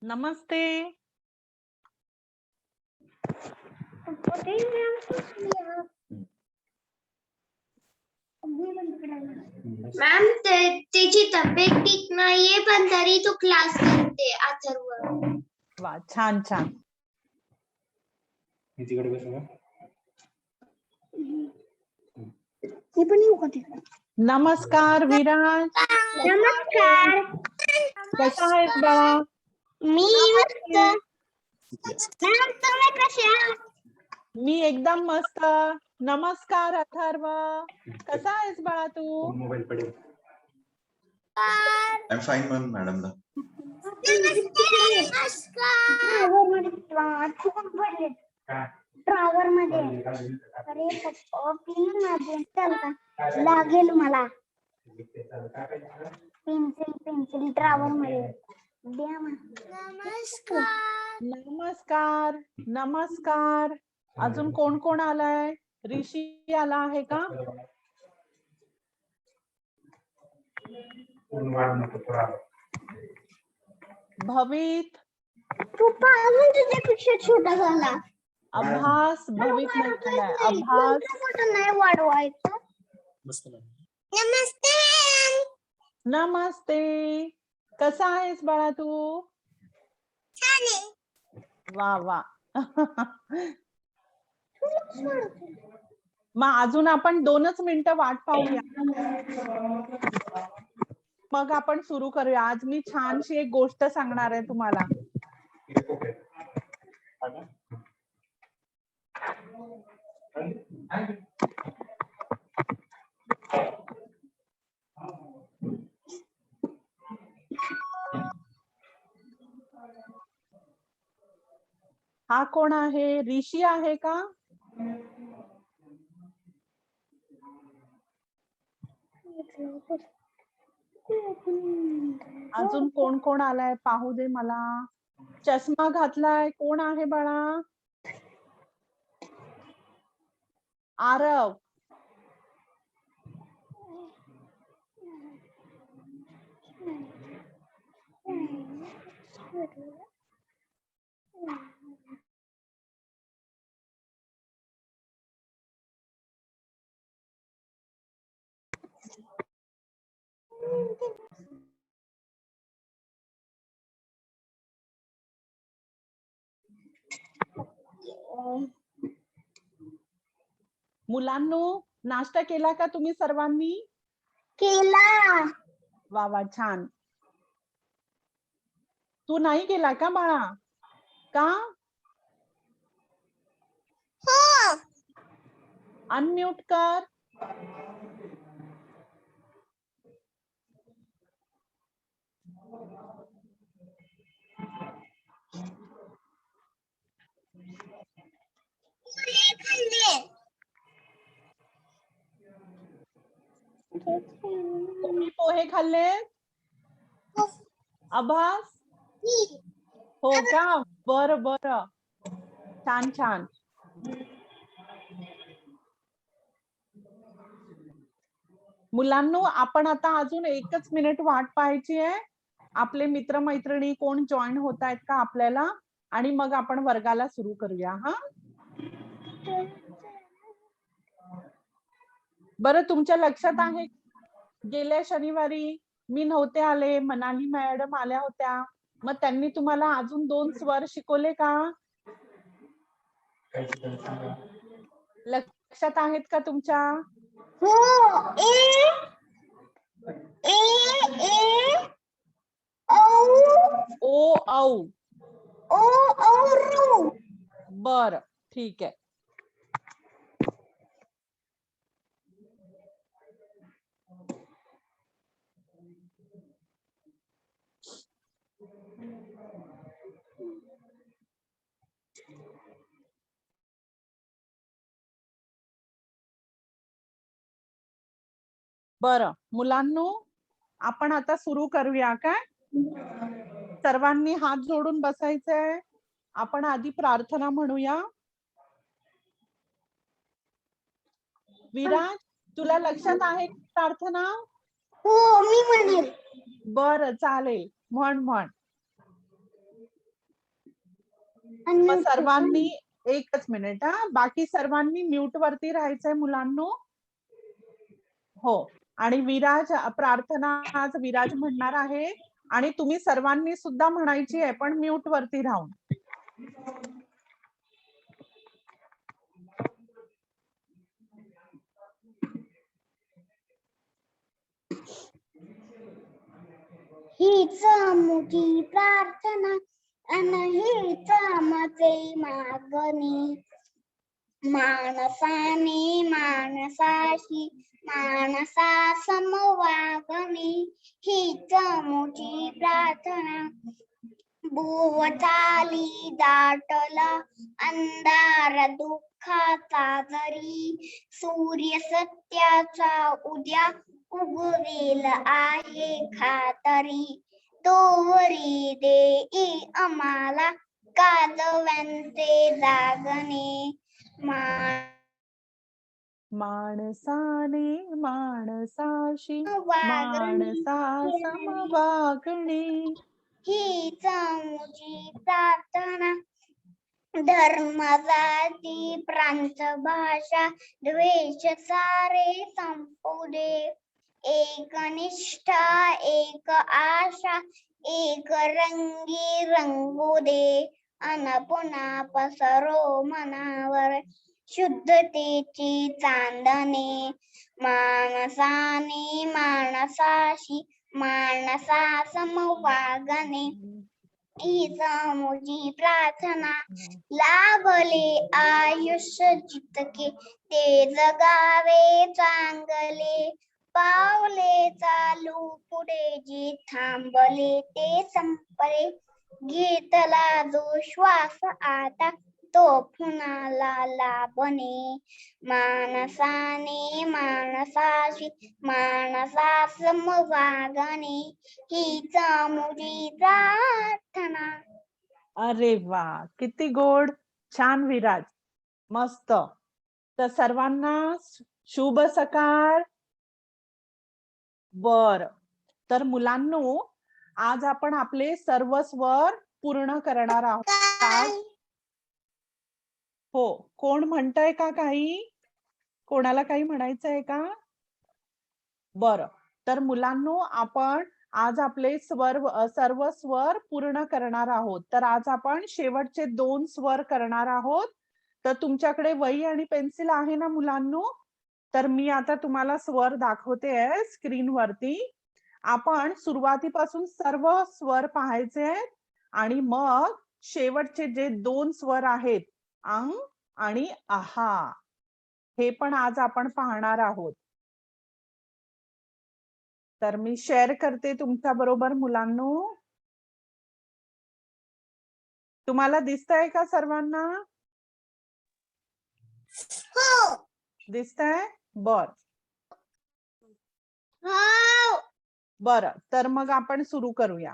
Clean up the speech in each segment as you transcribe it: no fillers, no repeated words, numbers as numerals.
नमस्ते. Ma'am त्याची तब्येत ठीक नाहीये पण तरी तो क्लास करते अथर्व. वा, छान छान. नमस्कार विराज. नमस्कार. कसा आहेस बाळा? मी मस्त. मॅम तुम्ही कसे आहात? मी एकदम मस्त. नमस्कार अथर्व. कसा आहेस बाळा तू? I'm fine, madam. ट्रॅव्हर मध्ये अरे पप्पा प्लीज माझे चल का लागेल मला पेन्सिल ट्रॅव्हर मध्ये द्या. नमस्कार. नमस्कार. नमस्कार. अजून कोण कोण आलाय? ऋषी आला आहे का? भवित. पप्पा अजून तुझ्यापेक्षा छोटा झाला. अभास. भवित नाही आलाय. अभास. नाही वाढवायचं. नमस्ते. नमस्ते. कसा आहेस बाळा तू? छान आहे. वा वा. मग अजून आपण 2च मिनिटं वाट पाहूया. मग आपण सुरू करूया. आज मी छानशी एक गोष्ट सांगणार आहे तुम्हाला. हा कोण आहे? ऋषी आहे का? अजून कोण कोण आलाय पाहू दे मला. चष्मा घातलाय कोण आहे बाळा? आरव. मुलांनो, नाश्ता केला का तुम्ही सर्वांनी? केला. वा वा, छान. तू नाही केला का बाळा? का? हो. अनम्यूट कर. तुम्ही पोहे खाल्ले? आभास? हो का? बरं बरं, छान छान. मुलांनो, आपण आता अजून 1च मिनिट वाट पाहायची आहे. आपले मित्रमैत्रिणी कोण जॉईन होत आहेत का आपल्याला, आणि मग आपण वर्गाला सुरू करूया. हा, बरं. तुमच्या लक्षात आहे गेल्या शनिवारी मी नव्हते आले, मनाली मॅडम आल्या होत्या. मग त्यांनी तुम्हाला अजून 2 स्वर शिकवले का? लक्षात आहेत का तुमच्या? हो. ए ओ औ. औ बर, ठीक आहे. बरं मुलांनो, आपण आता सुरू करूया काय? सर्वांनी हात जोडून बसायचंय. आपण आधी प्रार्थना म्हणूया. विराज, तुला लक्षात आहे प्रार्थना? हो, मी म्हणेल. बरं चालेल, म्हण. मग आणि सर्वांनी एकच मिनिट हा, बाकी सर्वांनी म्यूट वरती राहायचंय मुलांनो. हो, आणि विराज प्रार्थना आज विराज म्हणणार आहे आणि तुम्ही सर्वांनी सुद्धा म्हणायची आहे, पण म्यूट वरती राहून. हीच आमची प्रार्थना आणि हीच आमचे मागणी, माणसाने माणसाशी माणसा समवागणी. हीच आमची प्रार्थना. भोवताली दाटला अंधार दुःखाचा जरी, सूर्य सत्याचा उद्या उगवेल आहे खातरी. तोवरी देई आम्हाला काजव्यांचे जागणे, माणसाने माणसाशी वागणे माणसा समवागणे. हीच आमची प्रार्थना. धर्म जाती प्रांत भाषा द्वेष सारे संपू दे, एक निष्ठा एक आशा एक रंगी रंगू दे. अन पुन्हा पसरो मनावर शुद्धतेची चांदणे, माणसाने माणसाशी माणसा समवागणे. हीच आमची प्रार्थना. लाभले आयुष्य जितके ते जगावे चांगले, पावले चालू पुढे जे थांबले ते संपले. घेतला जो श्वास आता तो पुन्हा लाभणे, माणसाने माणसाशी माणसा समवागणे. हीच आमची प्रार्थना. अरे वा, किती गोड, छान विराज, मस्त. तर सर्वांना शुभ सकाळ. बर, तर मुलांनो, आज आपण आपले सर्व स्वर पूर्ण करणार आहोत. हो, कोण म्हणतंय का काही? कोणाला काही म्हणायचं आहे का? बरं, तर मुलांनो, आपण आज आपले सर्व स्वर पूर्ण करणार आहोत. तर आज आपण शेवटचे 2 स्वर करणार आहोत. तर तुमच्याकडे वही आणि पेन्सिल आहे ना मुलांनो? तर मी आता तुम्हाला स्वर दाखवते आहे स्क्रीन वरती. आपण सुरुवातीपासून सर्व स्वर पाहायचे आहेत आणि मग शेवटचे जे 2 स्वर आहेत, अंग आणि आहा, हे पण आज आपण पाहणार आहोत. तर मी शेअर करते तुमच्या बरोबर मुलांनो. तुम्हाला दिसतंय का सर्वांना? हो. दिसतंय? बर. हो. बरं, तर मग आपण सुरू करूया.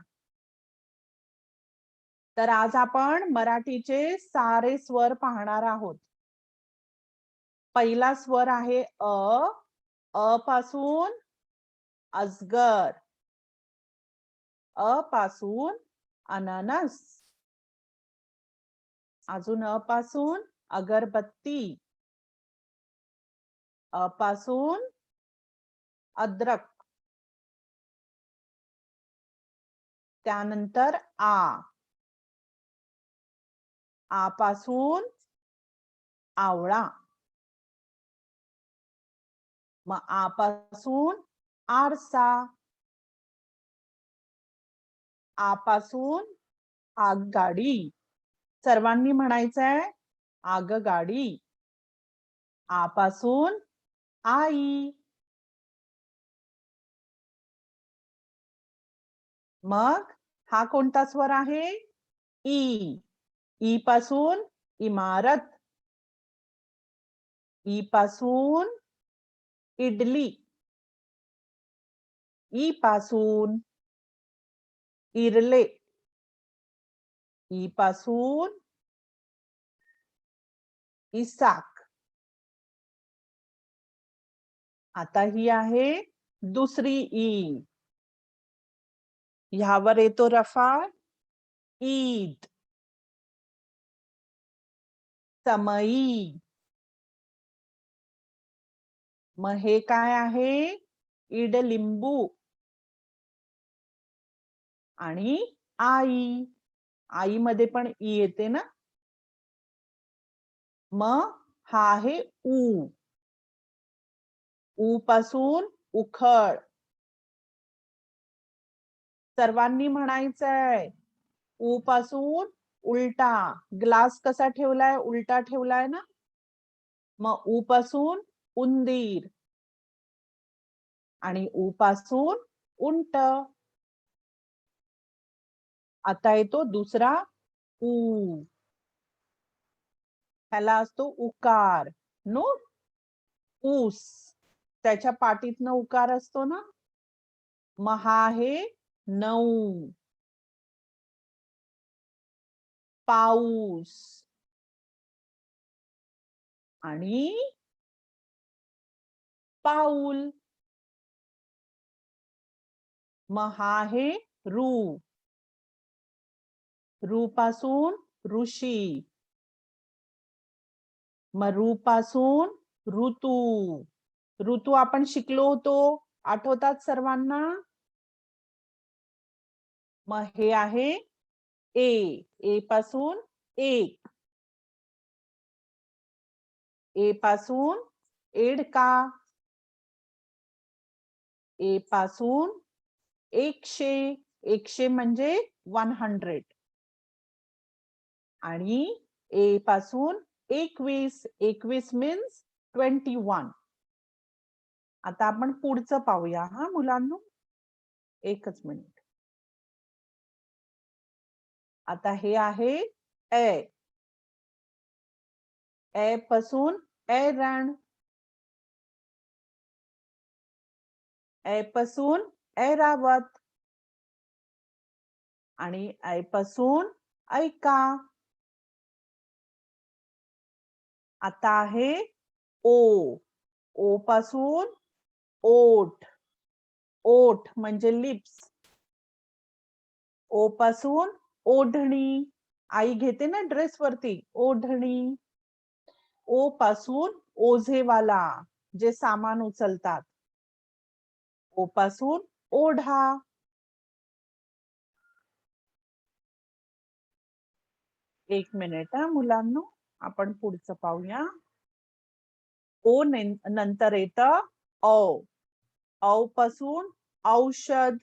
तर आज आपण मराठीचे सारे स्वर पाहणार आहोत. पहिला स्वर आहे अ. अ पासून अजगर, अ पासून अननस, अजून अ पासून अगरबत्ती, अ पासून अद्रक, त्यानंतर आ पासून आवळा. मग आपासून आरसा. आपासून आगगाडी. सर्वांनी म्हणायचंय आगगाडी. आपासून आई. मग हा कोणता स्वर आहे? ई. ई पासून इमारत. ई पासून इडली. ई पासून इरले. ई पासून इसाक. आता ही आहे दुसरी ई. ह्यावर येतो रफा. ईद. समई. मग हे काय आहे? इडलिंबू. आणि आई. आई मध्ये पण ई येते ना. मग हा आहे ऊ. ऊ पासून उखळ. सर्वांनी म्हणायचंय ऊ पासून उलटा. ग्लास कसा ठेवलाय? उलटा ठेवलाय ना. मग ऊ पासून उंदीर. आणि ऊ पासून उंट. आता येतो दुसरा ऊ. ह्याला असतो उकार. नो. ऊस. त्याच्या पाठीतनं उकार असतो ना. मग हा आहे नऊ. पाऊस. आणि पाऊल. मग हा आहे रू. रू पासून ऋषी. मग रू पासून ऋतू. ऋतू आपण शिकलो होतो, आठवतात सर्वांना? मग हे आहे ए. ए पासून एक. ए पासून एडका. ए पासून 100. 100 म्हणजे 100. आणि ए पासून 21. 21 मीन्स 21. आता आपण पुढचं पाहूया हा मुलांनो. एकच मिनिट. आता हे आहे ए. ए पासून ऐरण. ए पासून ऐरावत. आणि ऐ पासून ऐका. आता आहे ओ. ओ पासून ओठ. ओठ म्हणजे लिप्स. ओ पासून ओढणी. आई घेते ना ड्रेस वरती ओढणी. ओ पासून ओझेवाला, जे सामान उचलतात. ओ पासून ओढा. एक मिनिट हा मुलांनो, आपण पुढचं पाहूया. ओ नंतर येतं औ. औ पासून औषध.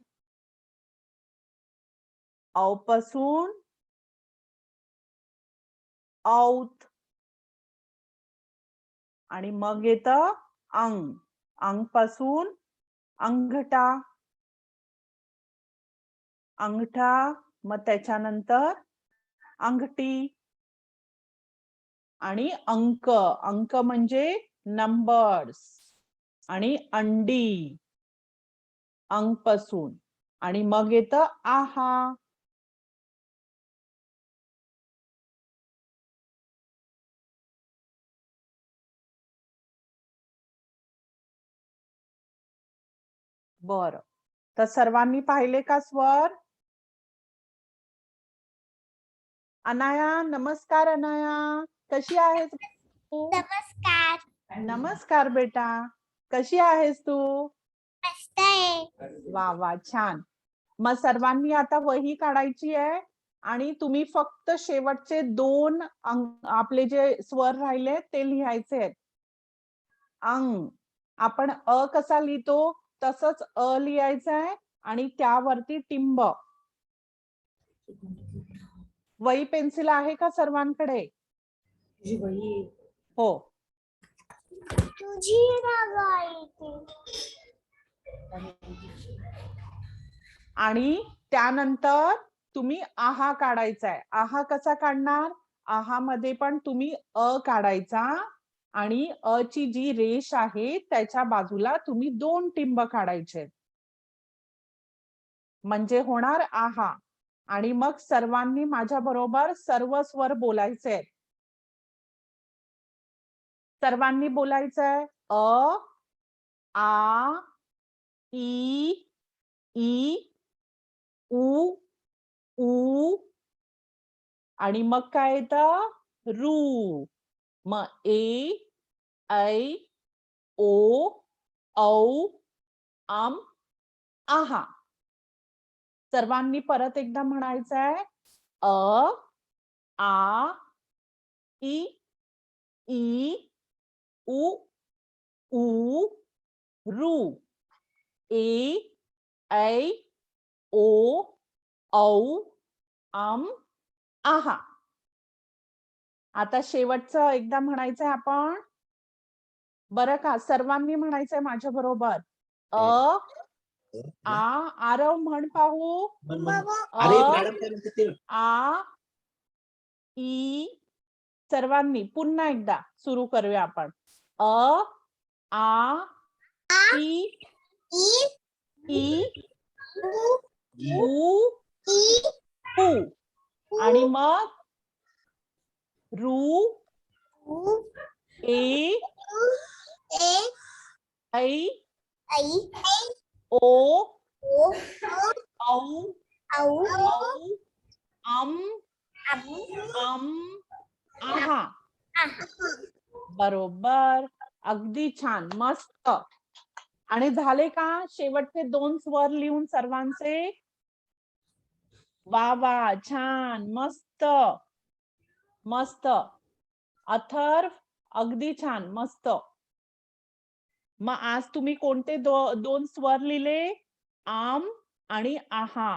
औ पासून औत. आणि मग येतं अंग. अंग पासून अंगठा. अंगठा. मग त्याच्यानंतर अंगठी. आणि अंक. अंक म्हणजे नंबर्स. आणि अंडी. अंग पासून. आणि मग येतं आहा. बर. तर सर्वांनी पाहिले का स्वर? अनाया, नमस्कार अनाया. कशी आहेस तू? नमस्कार. नमस्कार बेटा. कशी आहेस तू? मस्त आहे. वा वा, छान. मग सर्वांनी आता वही काढायची आहे आणि तुम्ही फक्त शेवटचे 2 आपले जे स्वर राहिले ते लिहायचे आहेत. अंग. आपण अ कसा लिहितो तसंच अ लिहायचा आहे आणि त्यावरती टिंब. वही पेन्सिल आहे का सर्वांकडे? हो. तुझी आणि त्यानंतर तुम्ही आहा काढायचा आहे. आहा कसा काढणार? आहा मध्ये पण तुम्ही अ काढायचा आणि अ ची जी रेष आहे त्याच्या बाजूला तुम्ही 2 टिंब काढायचे. म्हणजे होणार आहा. आणि मग सर्वांनी माझ्या बरोबर सर्व स्वर बोलायचे. सर्वांनी बोलायचंय अ, आ, ई, ई, उ, ऊ आणि मग काय येतं? रू. मग ए, ऐ, ओ, औ, आम, आहा. सर्वांनी परत एकदा म्हणायचंय अ, आ, ई, ई, उ, ऊ, रू. ए, ऐ, ओ, औ, आम, आहा. आता शेवटचं एकदा म्हणायचंय आपण. बरं का? सर्वांनी म्हणायचंय माझ्या बरोबर. अ, आ, आरव म्हण पाहू. आ, ई, सर्वांनी पुन्हा एकदा सुरू करूया आपण. अ, आ, ई, ई, उ, ऊ आणि मग रू, ए, ऐ, ओ, औ, आम, आहा. बरोबर. अगदी छान. मस्त. आणि झाले का शेवटचे 2 स्वर लिहून सर्वांचे? वा वा, छान, मस्त मस्त. अथर्व अगदी छान, मस्त. मग आज तुम्ही कोणते 2 स्वर लिहिले? आम आणि आहा.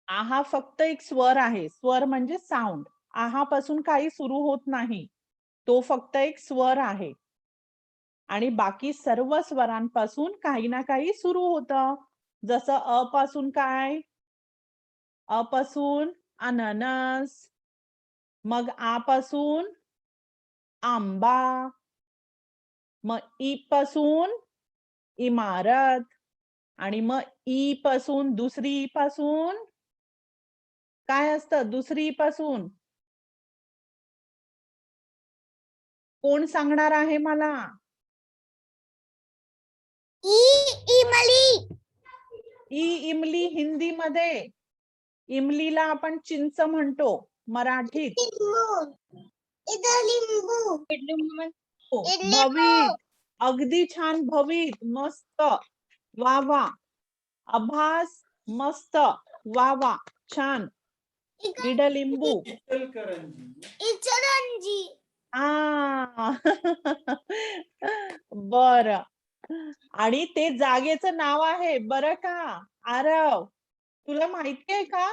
आहा फक्त एक स्वर आहे. स्वर म्हणजे साऊंड. आहा पासून काही सुरू होत नाही. तो फक्त एक स्वर आहे. आणि बाकी सर्व स्वरांपासून काही ना काही सुरू होतं. जसं अ पासून काय? अ पासून अननस. मग आ पासून आंबा. मग ई पासून इमारत. आणि मग ई पासून दुसरी ई पासून काय असतं? दुसरी ई पासून कोण सांगणार आहे मला? ई इमली हिंदीमध्ये. इमलीला आपण चिंच म्हणतो मराठीत. हो, भवीत. अगदी छान भवीत. मस्त. वा वा. आभास मस्त. वा वा, छान. इडलिंबू. बर. आणि ते जागेचं नाव आहे बरं का आरव? तुला माहिती आहे का?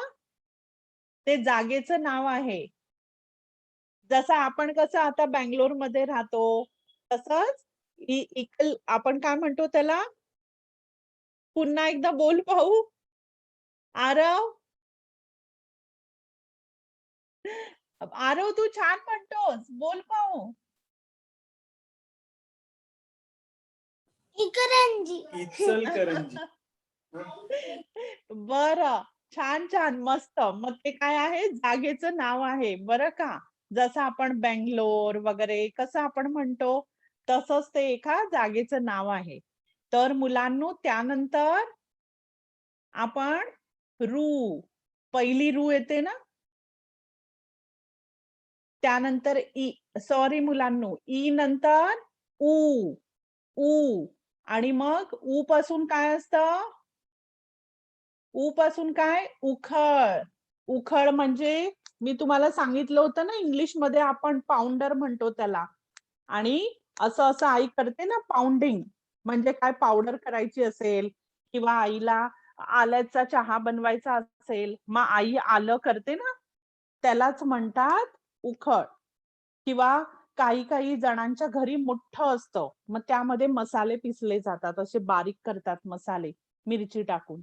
ते जागेचं नाव आहे. जसं आपण कसं आता बंगलोर मध्ये राहतो तसंच इकल आपण काय म्हणतो त्याला? पुन्हा एकदा बोल पाहू. आरव? आरव तू छान म्हणतोस. बोल पाहू. बरं. छान छान मस्त. मग ते काय आहे? जागेचं नाव आहे बरं का? जसं आपण बंगलोर वगैरे कसं आपण म्हणतो तसंच ते एका जागेचं नाव आहे. तर मुलांनो त्यानंतर आपण रू. पहिली रू येते ना? त्यानंतर ई. सॉरी मुलांनो. ई नंतर ऊ. ऊ आणि मग ऊ पासून काय असतं? उ पासून काय उखळ. उखळ म्हणजे मी तुम्हाला सांगितलं होतं ना, इंग्लिश मध्ये आपण पाऊंडर म्हणतो त्याला. आणि असं असं आई करते ना पाऊंडिंग, म्हणजे काय पावडर करायची असेल किंवा आईला आल्याचा चहा बनवायचा असेल, मग आई आलं करते ना, त्यालाच म्हणतात उखळ. किंवा काही काही जणांच्या घरी मोठं असतं, मग त्यामध्ये मसाले पिसले जातात, असे बारीक करतात मसाले मिरची टाकून,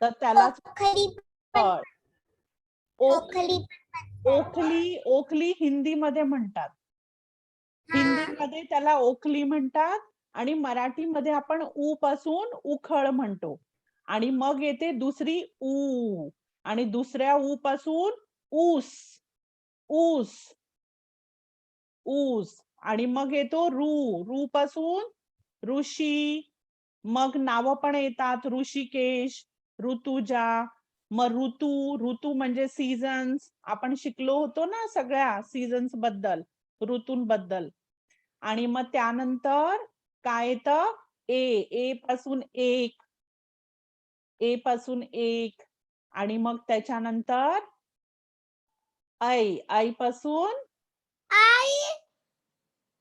तर त्यालाच ओखली उखळ. ओखली ओखली ओखली हिंदीमध्ये म्हणतात. हिंदीमध्ये त्याला ओखली म्हणतात आणि मराठीमध्ये आपण ऊ पासून उखळ म्हणतो. आणि मग येते दुसरी ऊ, आणि दुसऱ्या ऊ पासून ऊस. ऊस ऊस. आणि मग येतो रू. रू पासून ऋषी. मग नाव पण येतात, ऋषिकेश, ऋतुजा. मग ऋतू. ऋतू म्हणजे सीझन्स. आपण शिकलो होतो ना सगळ्या सीझन्स बद्दल, ऋतूंबद्दल. आणि मग त्यानंतर काय येतं, ए पासून एक. ए पासून एक. आणि मग त्याच्यानंतर आई पासून आई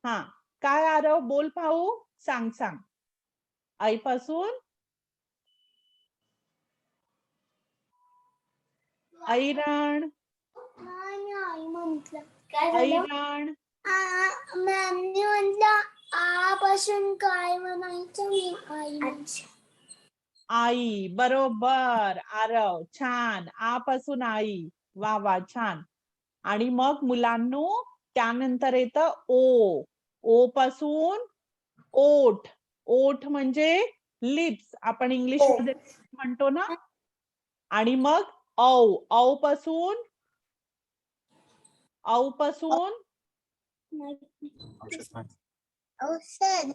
हा काय आरव बोल पाहू, सांग सांग. आई पासून ऐरण. आई म्हटलं काय झालं ऐरण. मॅमने म्हटलं आ पासून काय म्हणायचं मी आई आई. बरोबर आरव, छान. आ पासून आई. वा वा, छान. आणि मग मुलांनो त्यानंतर येतं ओ. ओ पासून ओठ. ओठ म्हणजे लिप्स, आपण इंग्लिश मध्ये म्हणतो ना. आणि मग औ. औ पासून औषध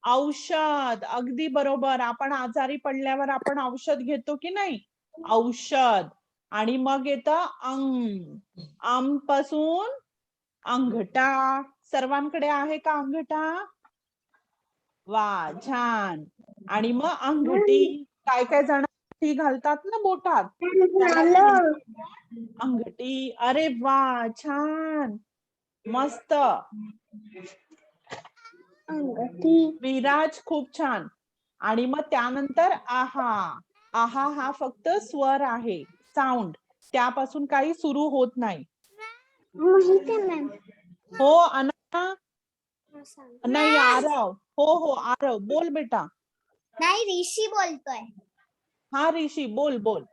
औषध. अगदी बरोबर. आपण आजारी पडल्यावर आपण औषध घेतो की नाही, औषध. आणि मग येतं अंग. आम पासून अंगठा. सर्वांकडे आहे का अंगठा? वा, छान. आणि मग अंगठी. काय काय जण अंगठी घालतात ना बोटात, त्याला अंगठी. अरे वा, छान, मस्त. विराज खूप छान. आणि मग त्यानंतर आहा. आहा हा फक्त स्वर आहे, साऊंड. त्यापासून काही सुरू होत नाही. हो अनन्या. नाही आरव. हो आरव बोल बेटा. नाही ऋषी बोलतोय. हा ऋषी बोल बोल.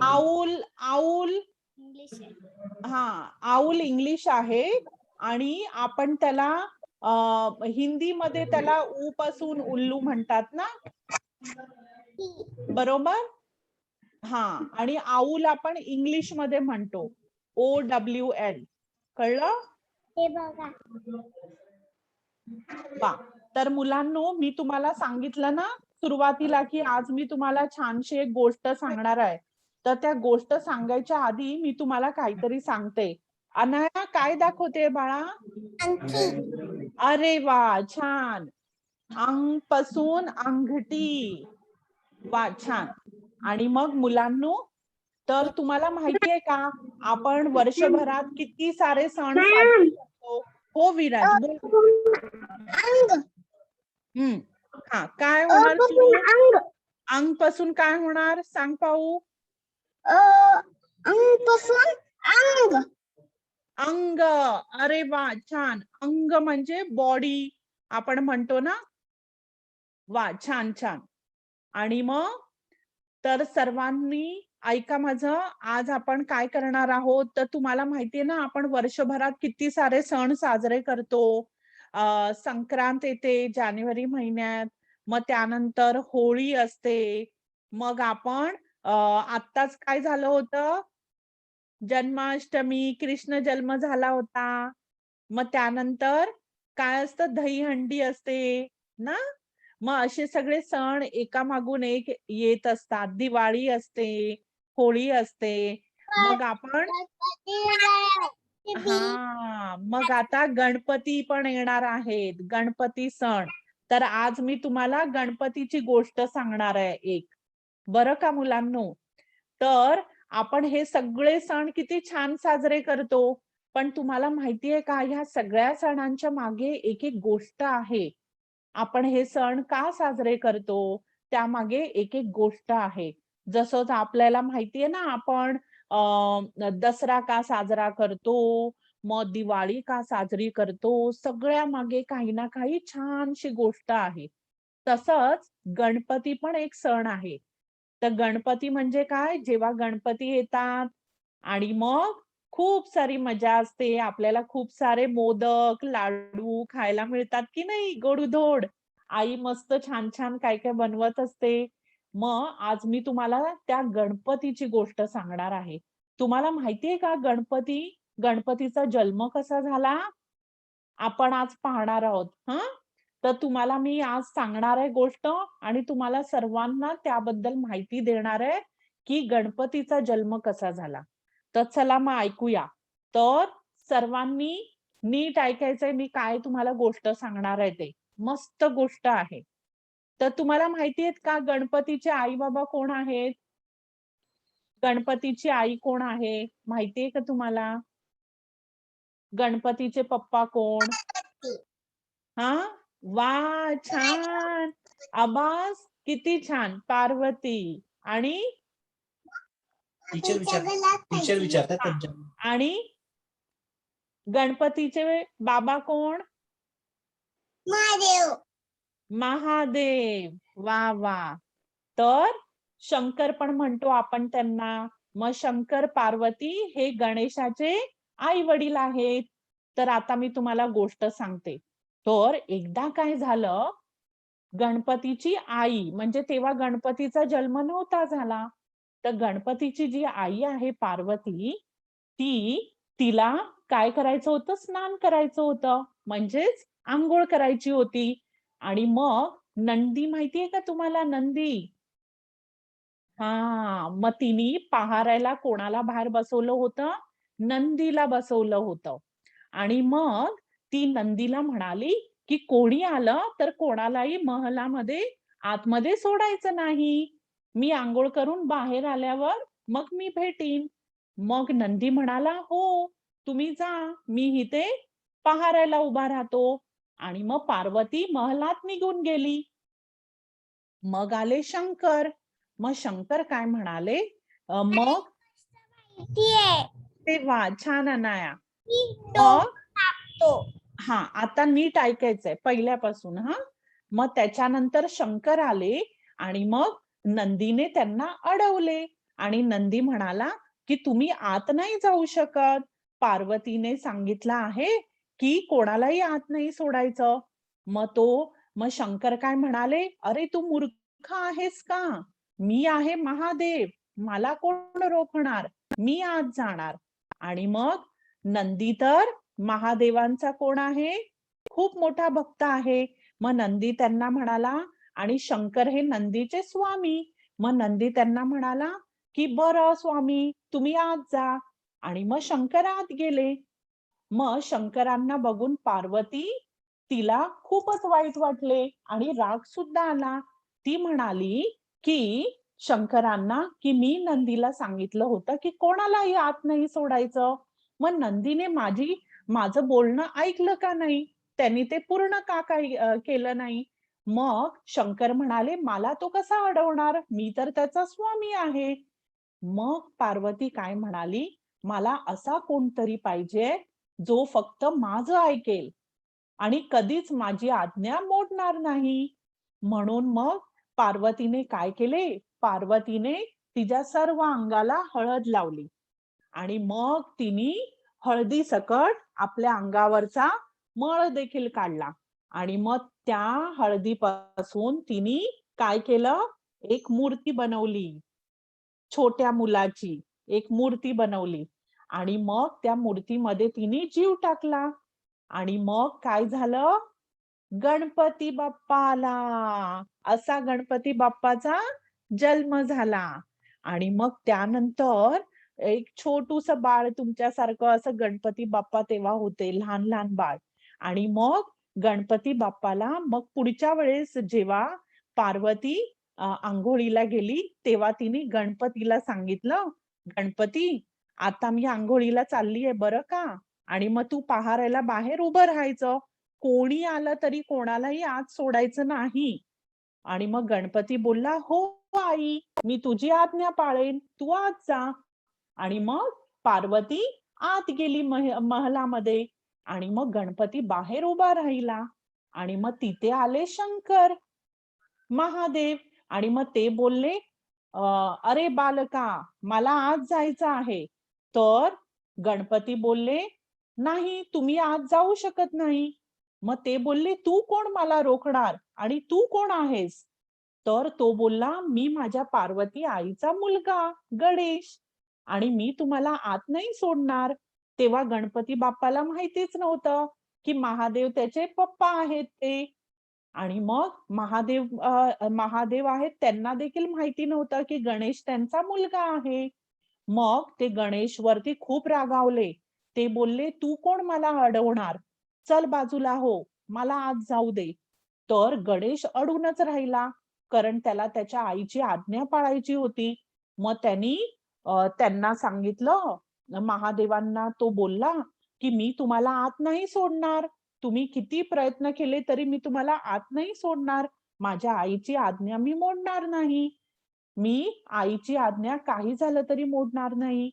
आऊल. आऊल इंग्लिश हा, आऊल इंग्लिश आहे. आणि आपण त्याला हिंदीमध्ये त्याला ऊ पासून उल्लू म्हणतात ना, बरोबर. हा, आणि आऊल आपण इंग्लिश मध्ये म्हणतो OWL. कळलं? हे बघा. वा. तर मुलांनो मी तुम्हाला सांगितलं ना सुरुवातीला की आज मी तुम्हाला छानशी एक गोष्ट सांगणार आहे. तर त्या गोष्ट सांगायच्या आधी मी तुम्हाला काहीतरी सांगते. अनया काय दाखवते बाळा? अरे वा, छान. अंग पासून अंगठी. वा, छान. आणि मग मुलांनो तर तुम्हाला माहितीये का आपण वर्षभरात किती सारे सण साजरे करतो? हो विराज बोल. हा, काय होणार सुरू? अंग पासून काय होणार सांग पाहू. अंग पासून अंग. अंग. अरे वा, छान. अंग म्हणजे बॉडी आपण म्हणतो ना. वा, छान छान. आणि मग तर सर्वांनी ऐका माझं, आज आपण काय करणार आहोत तर तुम्हाला माहितीये ना आपण वर्षभरात किती सारे सण साजरे करतो. संक्रांत येते जानेवारी महिन्यात, मग त्यानंतर होळी असते. मग आपण आत्ताच काय झालं होतं, जन्माष्टमी, कृष्ण जन्म झाला होता. मग त्यानंतर काय असतं, दहीहंडी असते ना. मग असे सगळे सण एकामागून एक येत असतात. दिवाळी असते, होळी असते. मग आपण हा, मग आता गणपती पण येणार आहेत, गणपती सण. तर आज मी तुम्हाला गणपतीची गोष्ट सांगणार आहे एक. बरं का मुलांनो? तर आपण हे सगळे सण किती छान साजरे करतो. पण तुम्हाला माहितीये का, ह्या सगळ्या सणांच्या मागे एक एक गोष्ट आहे. आपण हे सण का साजरे करतो, त्यामागे एक एक गोष्ट आहे. जसं आपल्याला माहितीये ना, आपण दसरा का साजरा करतो, मग दिवाळी का साजरी करतो, सगळ्या मागे काही ना काही छानशी गोष्ट आहे. तसंच गणपती पण एक सण आहे. तर गणपती म्हणजे काय, जेव्हा गणपती येतात आणि मग खूप सारी मजा असते. आपल्याला खूप सारे मोदक, लाडू खायला मिळतात की नाही गोडधोड. आई मस्त छान-छान काय-काय बनवत असते. मग आज मी तुम्हाला त्या गणपतीची गोष्ट सांगणार आहे. तुम्हाला माहितीये का गणपतीचा जन्म कसा झाला? आपण आज पाहणार आहोत. हं. तर तुम्हाला मी आज सांगणार आहे गोष्ट आणि तुम्हाला सर्वांना त्याबद्दल माहिती देणार आहे, की गणपतीचा जन्म कसा झाला. तर चला मग ऐकूया. तर सर्वांनी नीट ऐकायचंय मी काय तुम्हाला गोष्ट सांगणार आहे ते. मस्त गोष्ट आहे. तर तुम्हाला माहिती आहेत का गणपतीचे आई-बाबा कोण आहेत? गणपतीची आई कोण आहे? माहितीये का तुम्हाला? गणपतीचे पप्पा कोण? हां? वाह! छान. आबास किती छान. पार्वती आणि टीचर विचारतात हां. त्यांच्या. आणि गणपतीचे बाबा कोण? महादेव. महादेव. वाह! वाह! तर शंकर पण म्हणतो आपण त्यांना. मग शंकर, पार्वती हे गणेशाचे आई-वडील आहेत. तर आता मी तुम्हाला गोष्ट सांगते. तर एकदा काय झालं, गणपतीची आई म्हणजे तेव्हा गणपतीचा जन्म नव्हता झाला. तर गणपतीची जी आई आहे पार्वती, तिला काय करायचं होतं? स्नान करायचं होतं. म्हणजेच अंघोळ करायची होती. आणि मग नंदी माहितीये का तुम्हाला नंदी? हां, मग तिने पहारायला कोणाला बाहेर बसवलं होतं? नंदीला बसवलं होतं. आणि मग ती नंदीला म्हणाली, की कोणी आलं तर कोणालाही महलामध्ये आतमध्ये सोडायचं नाही. मी अंघोळ करून बाहेर आल्यावर मग मी भेटीन. मग नंदी म्हणाला, "हो, तुम्ही जा. मी इथे पहारायला उभा राहतो." आणि मग पार्वती महलात निघून गेली. मग आले शंकर. मग शंकर काय म्हणाले, मग तेव्हा छान अनाया. मग हां, आता नीट ऐकायचंय पहिल्यापासून हां. मग त्याच्यानंतर शंकर आले आणि मग नंदीने त्यांना अडवले आणि नंदी म्हणाला, की तुम्ही आत नाही जाऊ शकत. पार्वतीने सांगितलं आहे, की कोणालाही आत नाही सोडायचं. मग शंकर काय म्हणाले, "अरे तू मूर्ख आहेस का? मी आहे महादेव. मला कोण रोखणार? मी आत जाणार." आणि मग नंदी तर महादेवांचा कोण आहे? खूप मोठा भक्त आहे. मग नंदी त्यांना म्हणाला आणि शंकर हे नंदीचे स्वामी. मग नंदी त्यांना म्हणाला, की "बरं स्वामी, तुम्ही आत जा." आणि मग शंकर आत गेले. मग शंकरांना बघून पार्वती तिला खूपच वाईट वाटले आणि राग सुद्धा आला. ती म्हणाली, की शंकरांना, की "मी नंदीला सांगितलं होतं, की कोणालाही आत नाही सोडायचं. मग नंदीने माझं बोलणं ऐकलं का नाही? त्यांनी ते पूर्ण का काही केलं नाही?" मग शंकर म्हणाले, "मला तो कसा अडवणार? मी तर त्याचा स्वामी आहे." मग पार्वती काय म्हणाली, "मला असा कोणतरी पाहिजे, जो फक्त माझं ऐकेल आणि कधीच माझी आज्ञा मोडणार नाही." म्हणून मग पार्वतीने काय केले? पार्वतीने तिच्या सर्व अंगाला हळद लावली आणि मग तिने हळदीसकट आपल्या अंगावरचा मळ देखील काढला आणि मग त्या हळदीपासून तिने काय केलं? एक मूर्ती बनवली. छोट्या मुलाची एक मूर्ती बनवली आणि मग त्या मूर्तीमध्ये तिने जीव टाकला आणि मग काय झालं? गणपती बाप्पा आला. असा गणपती बाप्पाचा जन्म झाला. आणि मग त्यानंतर एक छोटूसं बाळ तुमच्यासारखं असं गणपती बाप्पा तेव्हा होते, लहान-लहान बाळ. आणि मग गणपती बाप्पाला मग पुढच्या वेळेस जेव्हा पार्वती अंघोळीला गेली तेव्हा तिने गणपतीला सांगितलं, गणपती आता मी अंघोळीला चाललीये बरं का, आणि मग तू पहारायला बाहेर उभं राहायचं, कोणी आलं तरी कोणालाही आत सोडायचं नाही. आणि मग गणपती बोलला, हो आई, मी तुझी आज्ञा पाळेन, तू आत जा. आणि मग पार्वती आत गेली महलामध्ये, आणि मग गणपती बाहेर उभा राहिला. आणि मग तिथे आले शंकर महादेव, आणि मग ते बोलले, अरे बालका, मला आत जायचं आहे. तर गणपती बोलले, नाही, तुम्ही आत जाऊ शकत नाही. मग ते बोलले, तू कोण मला रोखणार, आणि तू कोण आहेस? तर तो बोलला, मी माझ्या पार्वती आईचा मुलगा गणेश, आणि मी तुम्हाला आत नाही सोडणार. तेव्हा गणपती बाप्पाला माहितीच नव्हतं की महादेव त्याचे पप्पा आहेत ते. आणि मग महादेव आहेत त्यांना देखील माहिती नव्हतं की गणेश त्यांचा मुलगा आहे. मग ते गणेश वरती खूप रागावले. ते बोलले, तू कोण मला अडवणार, चल बाजूला हो, मला आत जाऊ दे. तर गणेश अडूनच राहिला, कारण त्याला त्याच्या आईची आज्ञा पाळायची होती. मग त्यांना सांगितलं, महादेवांना तो बोलला की मी तुम्हाला आत नाही सोडणार, तुम्ही किती प्रयत्न केले तरी मी तुम्हाला आत नाही सोडणार, माझ्या आईची आज्ञा मी मोडणार नाही, मी आईची आज्ञा काही झालं तरी मोडणार नाही.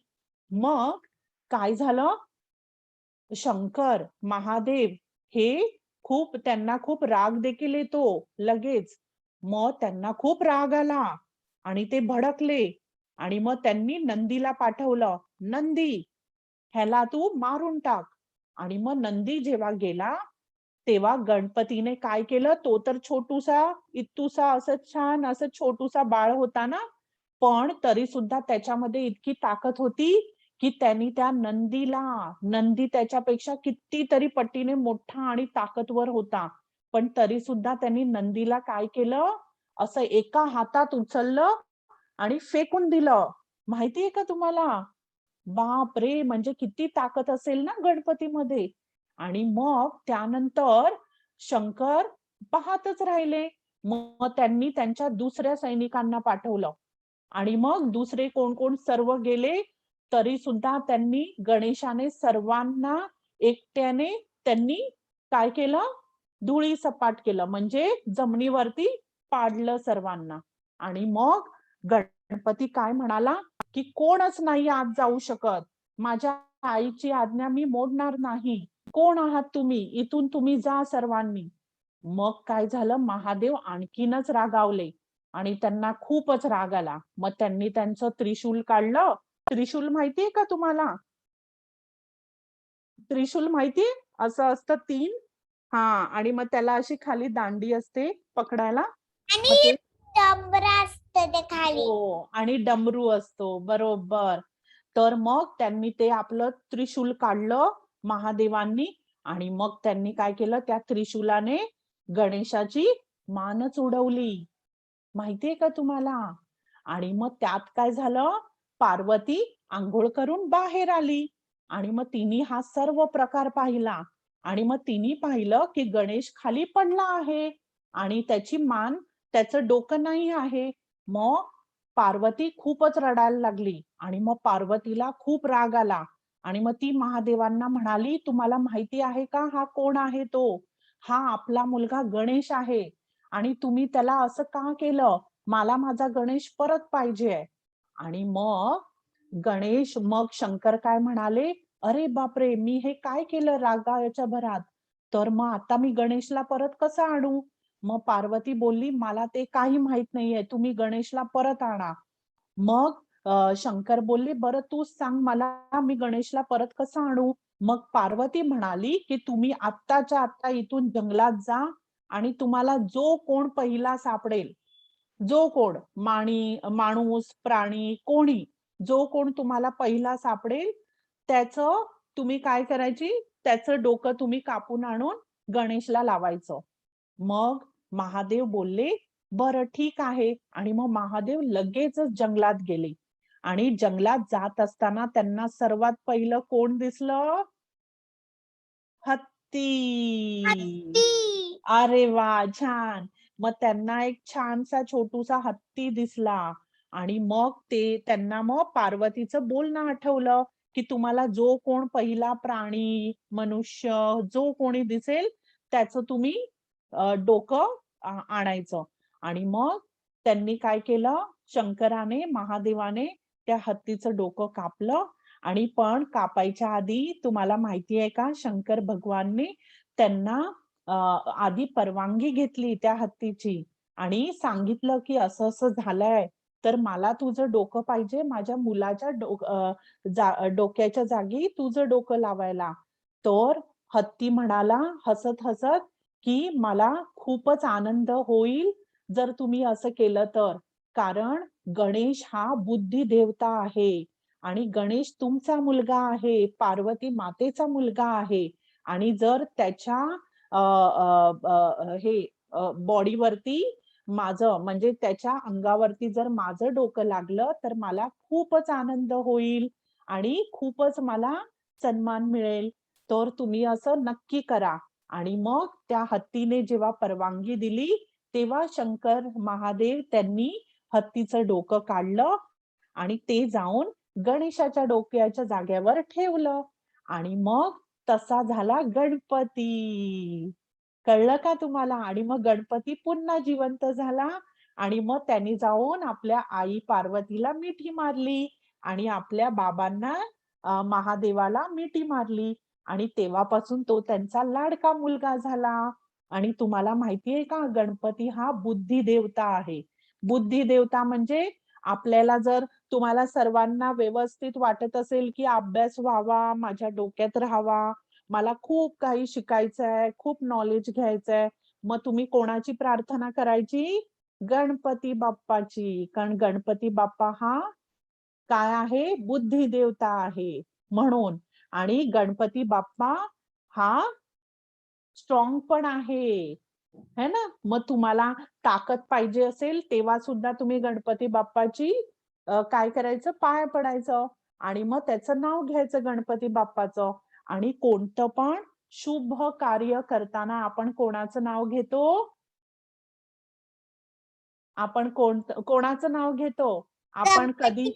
मग काय झालं, शंकर महादेव हे त्यांना खूप राग देखील येतो लगेच. मग त्यांना खूप राग आला आणि ते भडकले, आणि मग त्यांनी नंदीला पाठवलं, नंदी ह्याला तू मारून टाक. आणि मग नंदी जेव्हा गेला तेव्हा गणपतीने काय केलं, तो तर छोटूसा इतुसा असं छान असं छोटूसा बाळ होता ना, पण तरी सुद्धा त्याच्यामध्ये इतकी ताकद होती की त्यांनी त्या नंदी त्याच्यापेक्षा कितीतरी पटीने मोठा आणि ताकदवर होता, पण तरी सुद्धा त्यांनी नंदीला काय केलं, असं एका हातात उचललं आणि फेकून दिलं. माहितीये का तुम्हाला? बाप रे, म्हणजे किती ताकद असेल ना गणपतीमध्ये. आणि मग त्यानंतर शंकर पाहतच राहिले. मग त्यांनी त्यांच्या दुसऱ्या सैनिकांना पाठवलं, आणि मग दुसरे कोण कोण सर्व गेले, तरी सुद्धा त्यांनी गणेशाने सर्वांना एकट्याने त्यांनी काय केलं, धुळी सपाट केलं, म्हणजे जमिनीवरती पाडलं सर्वांना. आणि मग गणपती काय म्हणाला की कोणच नाही आत जाऊ शकत, माझ्या आईची आज्ञा मी मोडणार नाही, कोण आहात तुम्ही, इथून तुम्ही जा सर्वांनी. मग काय झालं, महादेव आणखीनच रागावले आणि त्यांना खूपच राग आला. मग त्यांनी त्यांचं त्रिशूल काढलं. त्रिशूल माहितीये का तुम्हाला? त्रिशूल माहितीये, असं असतं 3. हा, आणि मग त्याला अशी खाली दांडी असते पकडायला, मग ते खाली. हो, आणि डमरू असतो, बरोबर. तर मग त्यांनी ते आपलं त्रिशूल काढलं महादेवांनी, आणि मग त्यांनी काय केलं, त्या त्रिशूलाने गणेशाची मानच उडवली. माहितीये का तुम्हाला? आणि मग त्यात काय झालं, पार्वती आंघोळ करून बाहेर आली, आणि मग तिने हा सर्व प्रकार पाहिला, आणि मग तिने पाहिलं की गणेश खाली पडला आहे आणि त्याचं डोकं नाही आहे. मग पार्वती खूपच रडायला लागली, आणि मग पार्वतीला खूप राग आला, आणि मग ती महादेवांना म्हणाली, तुम्हाला माहिती आहे का हा कोण आहे तो? हा आपला मुलगा गणेश आहे, आणि तुम्ही त्याला असं का केलं? मला माझा गणेश परत पाहिजे. आणि मग शंकर काय म्हणाले, अरे बापरे, मी हे काय केलं रागाच्या भरात, तर मग आता मी गणेशला परत कसं आणू? मग पार्वती बोलली, मला ते काही माहित नाहीये, तुम्ही गणेशला परत आणा. मग शंकर बोलले, बरं तूच सांग मला, मी गणेशला परत कसं आणू? मग पार्वती म्हणाली की तुम्ही आत्ताच्या आत्ता इथून जंगलात जा, आणि तुम्हाला जो कोण पहिला सापडेल, जो कोण माणूस प्राणी कोणी, जो कोण तुम्हाला पहिला सापडेल, त्याचं तुम्ही काय करायची, त्याचं डोकं तुम्ही कापून आणून गणेशला लावायचं. मग महादेव बोलले, बरं ठीक आहे. आणि मग महादेव लगेचच जंगलात गेले, आणि जंगलात जात असताना त्यांना सर्वात पहिलं कोण दिसलं? हत्ती. अरे वा, छान. मग त्यांना एक छानसा छोटूसा हत्ती दिसला आणि मग त्यांना मग पार्वतीचं बोलणं आठवलं की तुम्हाला जो कोण पहिला प्राणी, मनुष्य जो कोणी दिसेल त्याचं तुम्ही डोकं आणायचं. आणि मग त्यांनी काय केलं, शंकराने, महादेवाने त्या हत्तीचं डोकं कापलं. आणि पण कापायच्या आधी तुम्हाला माहिती आहे का, शंकर भगवानने त्यांना आधी परवानगी घेतली त्या हत्तीची आणि सांगितलं की असं असं झालंय, तर मला तुझं डोकं पाहिजे, माझ्या मुलाच्या डोक्याच्या जागी तुझं डोकं लावायला. तर हत्ती म्हणाला हसत हसत की मला खूपच आनंद होईल जर तुम्ही असं केलं तर, कारण गणेश हा बुद्धी देवता आहे आणि गणेश तुमचा मुलगा आहे, पार्वती मातेचा मुलगा आहे. आणि जर त्याच्या हे बॉडीवरती माझं म्हणजे त्याच्या अंगावरती जर माझं डोकं लागलं तर मला खूपच आनंद होईल आणि खूपच मला सन्मान मिळेल. तर तुम्ही असं नक्की करा. आणि मग त्या हत्तीने जेव्हा परवानगी दिली तेव्हा शंकर महादेव त्यांनी हत्तीचं डोकं काढलं आणि ते जाऊन गणेशाच्या डोक्याच्या जागेवर ठेवलं. आणि मग तसा झाला गणपती. कळलं का तुम्हाला? आणि मग गणपती पुन्हा जिवंत झाला आणि मग त्यांनी जाऊन आपल्या आई पार्वतीला मिठी मारली आणि आपल्या बाबांना महादेवाला मिठी मारली आणि तेव्हापासून तो त्यांचा लाडका मुलगा झाला. आणि तुम्हाला माहितीये का, गणपती हा बुद्धी देवता आहे. बुद्धी देवता म्हणजे आपल्याला जर तुम्हाला सर्वांना व्यवस्थित वाटत असेल की अभ्यास व्हावा, माझ्या डोक्यात राहावा, मला खूप काही शिकायचंय, खूप नॉलेज घ्यायचंय, मग तुम्ही कोणाची प्रार्थना करायची? गणपती बाप्पाची. कारण गणपती बाप्पा हा काय आहे? बुद्धी देवता आहे म्हणून. आणि गणपती बाप्पा हा स्ट्रॉंग पण आहे, है ना? मग तुम्हाला ताकद पाहिजे असेल तेव्हा सुद्धा तुम्ही गणपती बाप्पाची काय करायचं? पाय पडायचं आणि मग त्याचं नाव घ्यायचं गणपती बाप्पाचं. आणि कोणतं पण शुभ कार्य करताना आपण कोणाचं नाव घेतो? आपण कोणाचं नाव घेतो? आपण कधी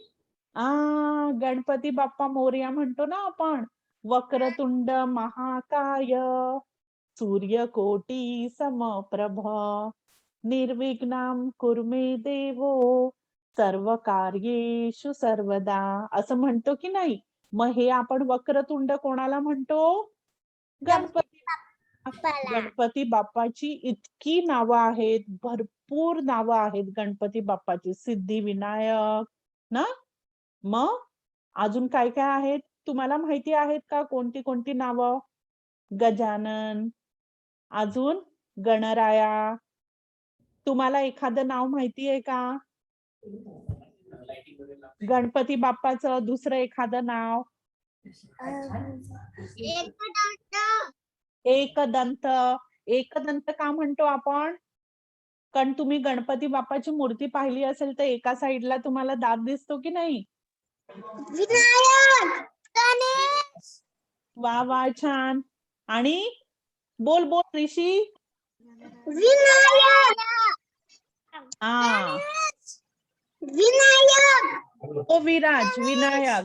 गणपती बाप्पा मोरया म्हणतो ना आपण. वक्रतुंड महाकाय, सूर्यकोटी समप्रभ, निर्विघ्नं कुरु मे देवो, सर्व कार्येषु सर्वदा, असं म्हणतो की नाही? मग हे आपण वक्रतुंड कोणाला म्हणतो? गणपती. गणपती बाप्पाची इतकी नावं आहेत, भरपूर नावं आहेत गणपती बाप्पाची. सिद्धिविनायक ना. मग अजून काय काय आहेत तुम्हाला माहिती आहेत का? कोणती कोणती नावं? गजानन, अजून गणराया. तुम्हाला एखादं नाव माहिती आहे का गणपती बाप्पाचं? दुसरं एखादं नाव? एकदंत. एकदंत का म्हणतो आपण? कारण तुम्ही गणपती बाप्पाची मूर्ती पाहिली असेल तर एका साइडला तुम्हाला दात दिसतो की नाही? विनायक, गणेश. वा वा, छान. आणि बोल बोल ऋषी. विनायक, हा, विनायक, ओ विराज, विनायक,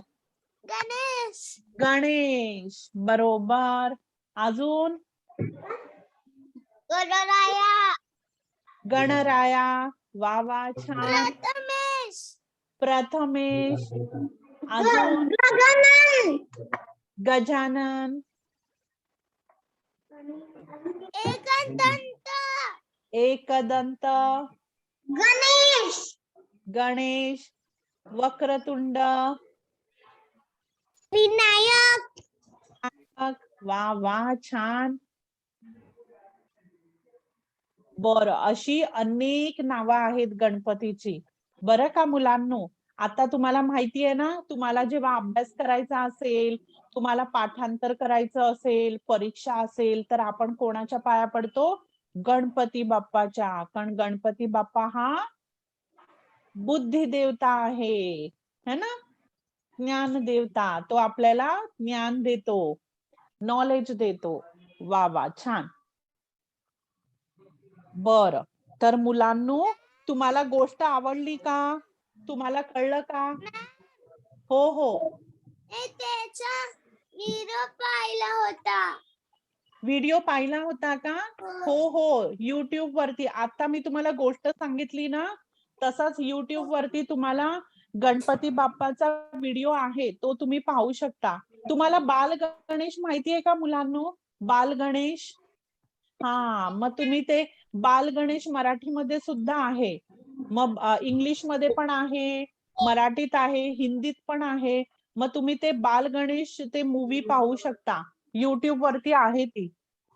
गणेश, गणेश. बरोबर. अजून? गणराया, गणराया. वा वा, छान. प्रथमेश, प्रथमेश. अजून? गजानन, गजानन. एकदंत, एकदंत. गणेश, गणेश. वक्रतुंड. विनायक. वा वा, छान. बरं, अशी अनेक नावं आहेत गणपतीची. बरं का मुलांनो? आता तुम्हाला माहिती आहे ना, तुम्हाला जेव्हा अभ्यास करायचा असेल, तुम्हाला पाठांतर करायचं असेल, परीक्षा असेल, तर आपण कोणाच्या पाया पडतो? गणपती बाप्पाच्या. कारण गणपती बाप्पा हा बुद्धी देवता आहे, है ना? ज्ञान देवता. तो आपल्याला ज्ञान देतो, नॉलेज देतो. वा वा, छान. बर, तर मुलांनो, तुम्हाला गोष्ट आवडली का? तुम्हाला कळलं का? हो हो, त्याचा व्हिडिओ पाहिला होता. व्हिडिओ पाहिला होता का? हो हो, YouTube वरती. आता मी तुम्हाला गोष्ट सांगितली ना, तसाच YouTube वरती तुम्हाला गणपती बाप्पाचा व्हिडिओ आहे, तो तुम्ही पाहू शकता. तुम्हाला बाल गणेश माहिती आहे का मुलांनो? बाल गणेश. हा, मग तुम्ही ते बाल गणेश मराठीमध्ये सुद्धा आहे, मग इंग्लिश मध्ये पण आहे, मराठीत आहे, हिंदीत पण आहे. मग तुम्ही ते बाल गणेश ते मूवी पाहू शकता. YouTube वरती आहे ती.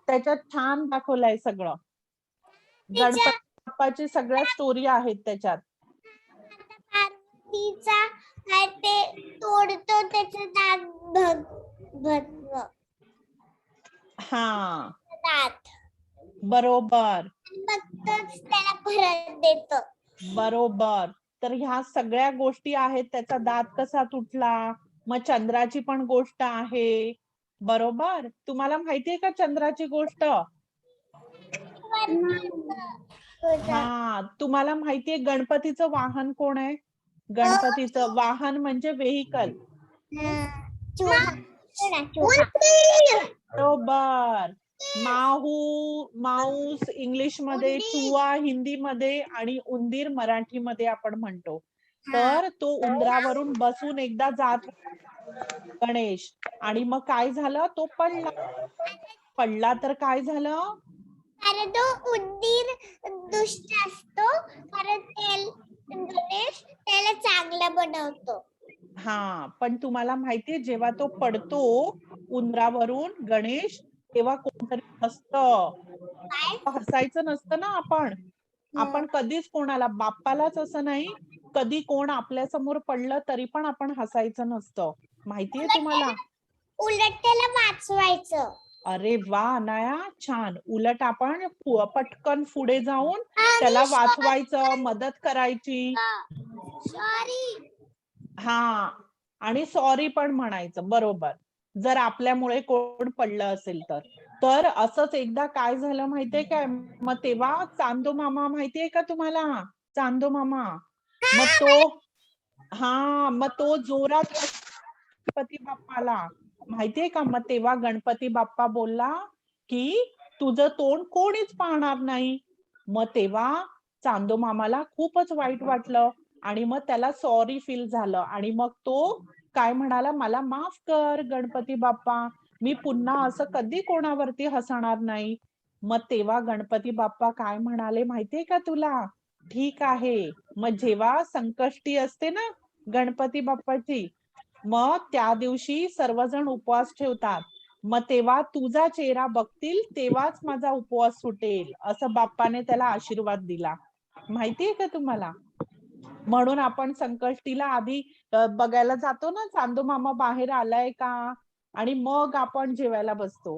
त्याच्यात छान दाखवलंय सगळं. गणपती बाप्पाची सगळ्या स्टोरी आहेत त्याच्यात. पार्वतीचा काय ते तोडतो त्याचं दात भरलं. हा, दात बरोबर मग तोच त्याला परत देतो. बरोबर. तर ह्या सगळ्या गोष्टी आहेत. त्याचा दात कसा तुटला, मग चंद्राची पण गोष्ट आहे. बरोबर. तुम्हाला माहितीये का चंद्राची गोष्ट? हा, तुम्हाला माहितीये गणपतीचं वाहन कोण आहे? गणपतीचं वाहन म्हणजे व्हेइकल. बरोबर. माऊस इंग्लिश मध्ये, चुहा हिंदी मध्ये आणि उंदीर मराठी मध्ये आपण म्हणतो. तर तो उंदरावरून बसून एकदा जात गणेश, आणि मग काय झालं, तो पडला तर काय झालं? कारण तो उंदीर दुष्ट असतो, कारण गणेश त्याला चांगला बनवतो. हा, पण तुम्हाला माहितीये जेव्हा तो पडतो उंदरावरून गणेश, तेव्हा कोणतरी हसतं. हसायचं नसतं ना आपण कधीच कोणाला, बाप्पालाच असं नाही, कधी कोण आपल्या समोर पडलं तरी पण आपण हसायचं नसतं. माहितीये तुम्हाला? उलट त्याला वाचवायचं. अरे वा अनाया, छान. उलट आपण पटकन पुढे जाऊन त्याला वाचवायचं, मदत करायची. सॉरी. हा, आणि सॉरी पण म्हणायचं. बरोबर. जर आपल्यामुळे कोण पडलं असेल तर असंच एकदा काय झालं माहितीये काय, मग तेव्हा चांदो मामा माहितीये का तुम्हाला? चांदो मामा, मग तो जोरात गणपती बाप्पाला माहितीये का, मग तेव्हा गणपती बाप्पा बोलला की तुझं तोंड कोणीच पाहणार नाही. मग तेव्हा चांदो मामाला खूपच वाईट वाटलं आणि मग त्याला सॉरी फील झालं, आणि मग तो काय म्हणाला, मला माफ कर गणपती बाप्पा, मी पुन्हा असं कधी कोणावरती हसणार नाही. मग तेव्हा गणपती बाप्पा काय म्हणाले माहितीये का तुला? ठीक आहे. मग जेव्हा संकष्टी असते ना गणपती बाप्पाची, मग त्या दिवशी सर्वजण उपवास ठेवतात. मग तेव्हा तुझा चेहरा बघतील तेव्हाच माझा उपवास सुटेल, असं बाप्पाने त्याला आशीर्वाद दिला. माहितीये का तुम्हाला? म्हणून आपण संकष्टीला आधी बघायला जातो ना, चांदो मामा बाहेर आलाय का, आणि मग आपण जेवायला बसतो.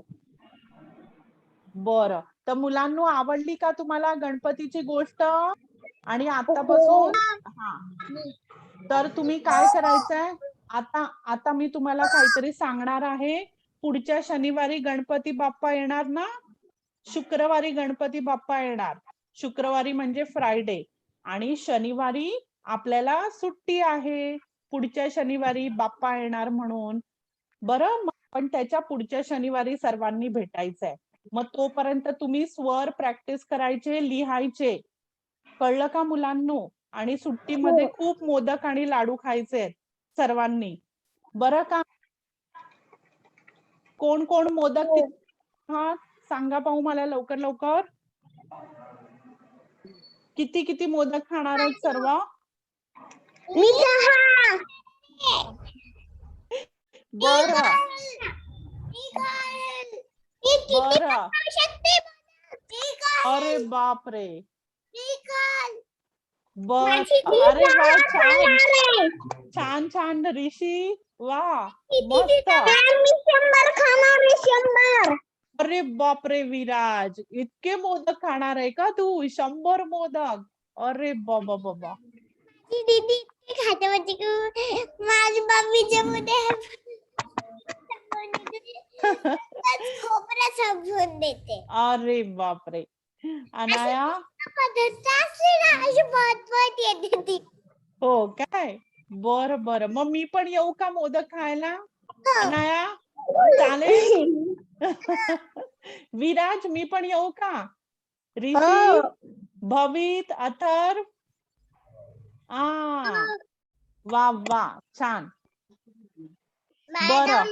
बरं, तर मुलांनो, आवडली का तुम्हाला गणपतीची गोष्ट? आणि आतापासून तर तुम्ही काय करायचंय, आता मी तुम्हाला काहीतरी सांगणार आहे. पुढच्या शनिवारी गणपती बाप्पा येणार ना, शुक्रवारी गणपती बाप्पा येणार. शुक्रवारी म्हणजे फ्रायडे, आणि शनिवारी आपल्याला सुट्टी आहे. पुढच्या शनिवारी बाप्पा येणार म्हणून. बरं, पण त्याच्या पुढच्या शनिवारी सर्वांनी भेटायचंय. मग तोपर्यंत तुम्ही स्वर प्रॅक्टिस करायचे, लिहायचे. कळलं का मुलांनो? आणि सुट्टीमध्ये खूप मोदक आणि लाडू खायचे सर्वांनी. बरं का? कोण कोण मोदक हा सांगा पाहू मला लवकर लवकर. किती किती मोदक खाणार आहेत सर्व? मी 6. बरं बरं. अरे बापरे. बर, अरे वा, छान छान छान ऋषी, वा मस्त. मी 100 खाणार आहे, 100. अरे बापरे विराज, इतके मोदक खाणार आहे का तू? 100 मोदक? अरे बाबा बाबा. दीदी खाते म्हणजे माझी मम्मीच्या मध्ये खोबऱ्याचा अरे बापरे. अनाया, हो काय? बर बर, मग मी पण येऊ का मोदक खायला? अनाया, चालेल? विराज, मी पण येऊ का? ऋषी, भवित, अथर्व. वा वा, छान. बरं.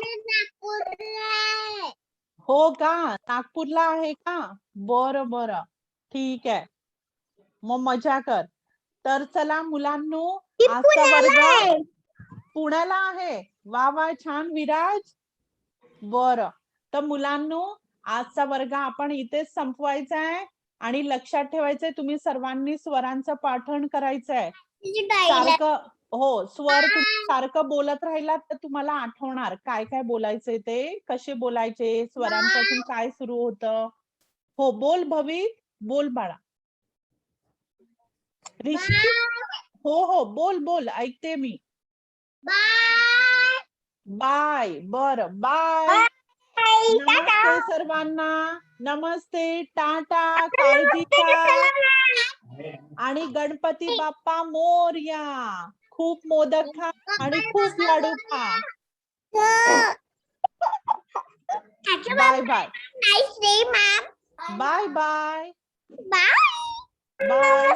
हो का? नागपूरला आहे का? बरं बरं, ठीक आहे. मग मजा कर. तर चला मुलांनो, आजचा वर्ग पुण्याला आहे. वा वा, छान विराज. बरं, तर मुलांनो, आजचा वर्ग आपण इथेच संपवायचा आहे आणि लक्षात ठेवायचंय तुम्ही सर्वांनी स्वरांचं पाठण करायचंय. सारखं, हो, स्वर तुम्ही सारखं बोलत राहिलात तर तुम्हाला आठवणार काय काय बोलायचंय ते, कसे बोलायचे, स्वरांपासून काय सुरू होतं. हो, बोल भवित, बोल बाळा. ऋषी, हो हो, बोल बोल, ऐकते मी. बाय. बरं, बाय. नमस्ते सर्वांना. नमस्ते, टाटा, काळजी घ्या आणि गणपती बाप्पा मोरया. खूप मोदक खा आणि खूप लाडू खा. Bye bye. Nice day, ma'am. Bye bye. Bye. Bye.